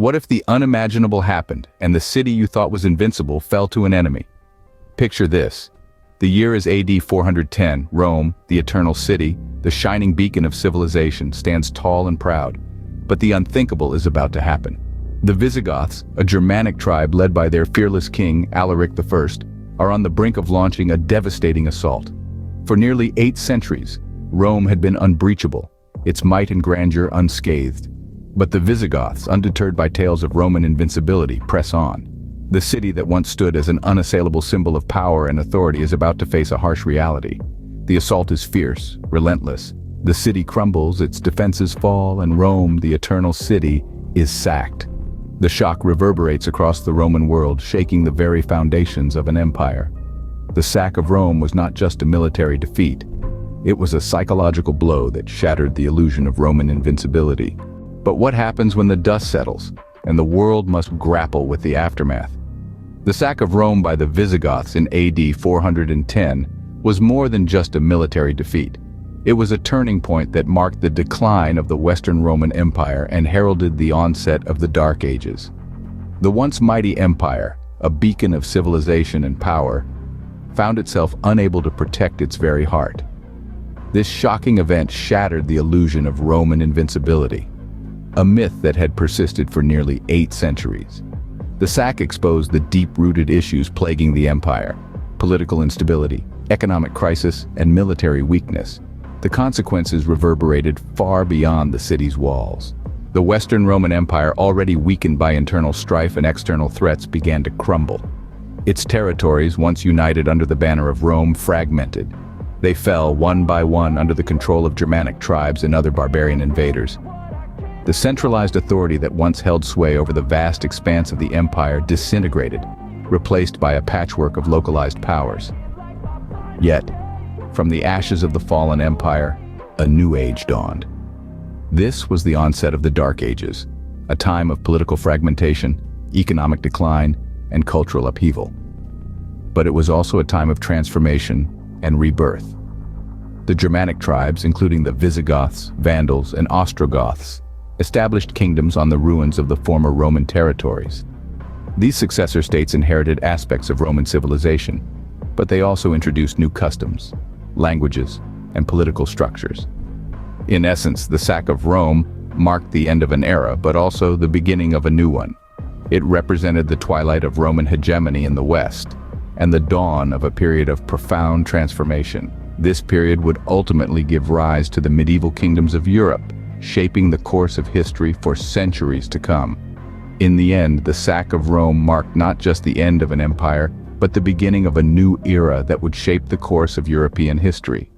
What if the unimaginable happened and the city you thought was invincible fell to an enemy? Picture this. The year is AD 410. Rome, the eternal city, the shining beacon of civilization, stands tall and proud. But the unthinkable is about to happen. The Visigoths, a Germanic tribe led by their fearless king, Alaric I, are on the brink of launching a devastating assault. For nearly 8 centuries, Rome had been unbreachable, its might and grandeur unscathed. But the Visigoths, undeterred by tales of Roman invincibility, press on. The city that once stood as an unassailable symbol of power and authority is about to face a harsh reality. The assault is fierce, relentless. The city crumbles, its defenses fall, and Rome, the eternal city, is sacked. The shock reverberates across the Roman world, shaking the very foundations of an empire. The sack of Rome was not just a military defeat. It was a psychological blow that shattered the illusion of Roman invincibility. But what happens when the dust settles, and the world must grapple with the aftermath? The sack of Rome by the Visigoths in AD 410 was more than just a military defeat. It was a turning point that marked the decline of the Western Roman Empire and heralded the onset of the Dark Ages. The once mighty empire, a beacon of civilization and power, found itself unable to protect its very heart. This shocking event shattered the illusion of Roman invincibility, a myth that had persisted for nearly 8 centuries. The sack exposed the deep-rooted issues plaguing the empire: political instability, economic crisis, and military weakness. The consequences reverberated far beyond the city's walls. The Western Roman Empire, already weakened by internal strife and external threats, began to crumble. Its territories, once united under the banner of Rome, fragmented. They fell one by one under the control of Germanic tribes and other barbarian invaders. The centralized authority that once held sway over the vast expanse of the empire disintegrated, replaced by a patchwork of localized powers. Yet, from the ashes of the fallen empire, a new age dawned. This was the onset of the Dark Ages, a time of political fragmentation, economic decline, and cultural upheaval. But it was also a time of transformation and rebirth. The Germanic tribes, including the Visigoths, Vandals, and Ostrogoths, established kingdoms on the ruins of the former Roman territories. These successor states inherited aspects of Roman civilization, but they also introduced new customs, languages, and political structures. In essence, the sack of Rome marked the end of an era, but also the beginning of a new one. It represented the twilight of Roman hegemony in the West, and the dawn of a period of profound transformation. This period would ultimately give rise to the medieval kingdoms of Europe, shaping the course of history for centuries to come. In the end, the sack of Rome marked not just the end of an empire, but the beginning of a new era that would shape the course of European history.